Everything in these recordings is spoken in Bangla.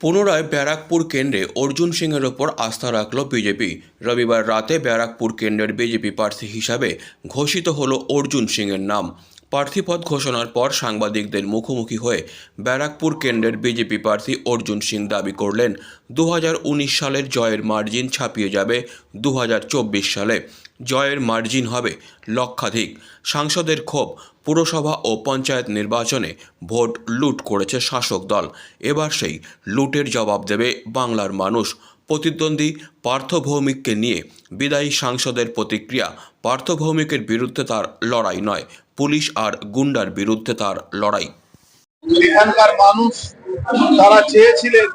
পুনরায় ব্যারাকপুর কেন্দ্রে অর্জুন সিংয়ের ওপর আস্থা রাখল বিজেপি। রবিবার রাতে ব্যারাকপুর কেন্দ্রের বিজেপি প্রার্থী হিসাবে ঘোষিত হলো অর্জুন সিংয়ের নাম। প্রার্থীপদ ঘোষণার পর সাংবাদিকদের মুখোমুখি হয়ে ব্যারাকপুর কেন্দ্রের বিজেপি প্রার্থী অর্জুন সিং দাবি করলেন 2019 সালের জয়ের মার্জিন ছাপিয়ে যাবে 2024 সালে। জয়ের মার্জিন হবে লক্ষাধিক। সাংসদের ক্ষোভ, পুরসভা ও পঞ্চায়েত নির্বাচনে ভোট লুট করেছে শাসক দল। এবার সেই লুটের জবাব দেবে বাংলার মানুষ। প্রতিদ্বন্দ্বী পার্থ ভৌমিককে নিয়ে বিদায়ী সাংসদের প্রতিক্রিয়া, পার্থ ভৌমিকের বিরুদ্ধে তার লড়াই নয়, পুলিশ আর গুন্ডার বিরুদ্ধে তার লড়াই। এখানকার মানুষ তারা চেয়েছিলেন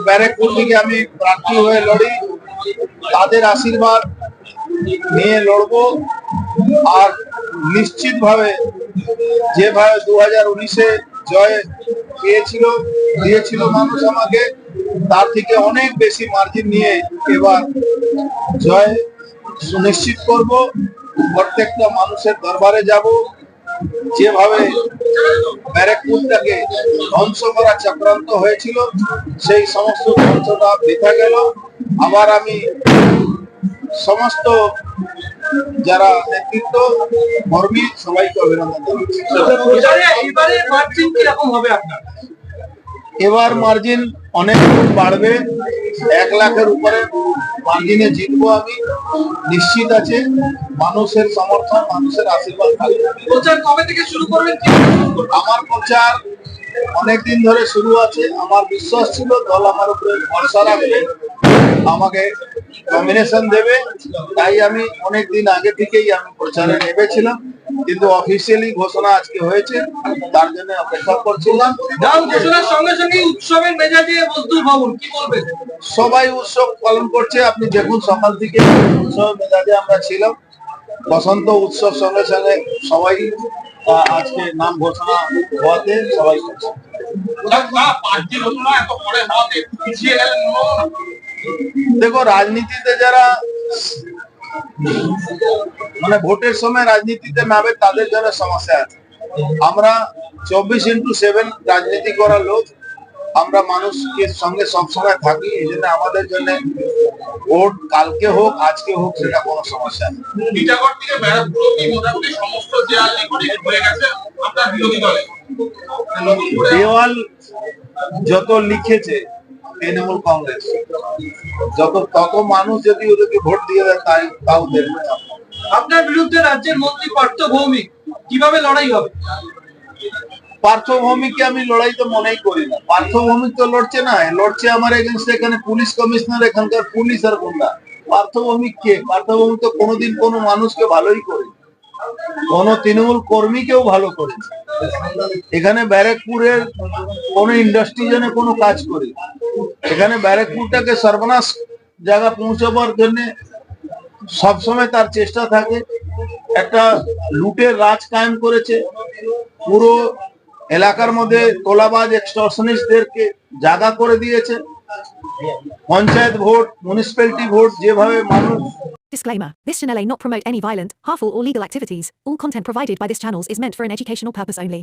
ব্যারাকপুর থেকে আমি প্রার্থী হয়ে লড়ি, তাদের আশীর্বাদ নিয়ে লড়বো। আর নিশ্চিতভাবে যেভাবে 2019-এ জয় দিয়েছিল মানুষ আমাকে, তার থেকে অনেক বেশি মার্জিন নিয়ে এবার জয় সুনিশ্চিত করব। প্রত্যেকটা মানুষের দরবারে যাব। যেভাবে ব্যারাকপুরটাকে ধ্বংস করা চক্রান্ত হয়েছিল, সেই সমস্ত ধ্বংসটা বৃথা গেল। আবার আমি সমস্ত যারা নেতৃত্ব কর্মী সবাইকে অভিনন্দন জানাচ্ছি। এবার মার্জিন অনেক বাড়বে, 1 লাখের উপরে মার্জিনে জিতবো আমি, নিশ্চিত আছে। মানুষের সমর্থন, মানুষের আশীর্বাদ থাকবে। প্রচার কবে থেকে শুরু করবেন? আমার প্রচার অনেকদিন ধরে শুরু আছে। আমার বিশ্বাস ছিল দল আমার উপরে ভরসা রাখবে, আমাকে নমিনেশন দেবে, তাই আমি অনেকদিন আগে থেকেই আমি প্রচারে নেমেছিলাম। কিন্তু অফিসিয়ালি ঘোষণা আজকে হয়েছে, তার জন্য অপেক্ষা করছিলাম। নাম ঘোষণার সঙ্গে সঙ্গে উৎসবের মেজাজে মজদুর ভবন, কি বলবেন? সবাই উৎসব পালন করছে। আপনি দেখুন, সকাল থেকে উৎসবের মেজাজে আমরা ছিলাম। বসন্ত উৎসব সঙ্গে সঙ্গে সবাই আজকে নাম ঘোষণা হওয়াতে সবাই করছে। দেখো, রাজনীতিতে যারা ভোটের সময় রাজনীতিতে নামে, তাদের জন্য সমস্যা আছে। আমরা 24x7 রাজনীতি করার লোক, আমরা মানুষকে সঙ্গে সবসময় থাকি। এই জন্য আমাদের জন্য ভোট কালকে হোক আজকে হোক সেটা কোনো সমস্যা নেই। দেওয়াল যত লিখেছে তৃণমূল কংগ্রেস, তত মানুষ যদি ওদেরকে ভোট দিয়ে দেয়, তাও দেখবে। আপনার বিরুদ্ধে রাজ্যের মন্ত্রী পার্থ ভৌমিক, কিভাবে লড়াই হবে? পার্থ ভৌমিককে আমি লড়াই তো মনেই করি না। পার্থ ভৌমিক তো লড়ছে না, লড়ছে আমার এগেনস্টে এখানে পুলিশ কমিশনার, এখানকার পুলিশ আর গুন্ডা। পার্থ ভৌমিক কে? পার্থ ভৌমিক তো কোনোদিন কোনো মানুষকে ভালোই করে, কোন তৃণমূল কর্মীকেও ভালো করেছে। এখানে ব্যারাকপুরের কোন ইন্ডাস্ট্রি জন্য কোনো কাজ করে, এখানে ব্যারাকপুরটাকে সর্বনাশ জায়গা পৌঁছাবার জন্য সবসময় তার চেষ্টা থাকে। একটা লুটের রাজ কায়েম করেছে, পুরো এলাকার মধ্যে তোলাবাজ এক্সটর্শনিস্টদেরকে জায়গা করে দিয়েছে। পঞ্চায়েত ভোট, মিউনিসিপ্যালিটি ভোট যেভাবে মানুষ। Disclaimer. This channel may not promote any violent, harmful or legal activities. All content provided by this channel is meant for an educational purpose only.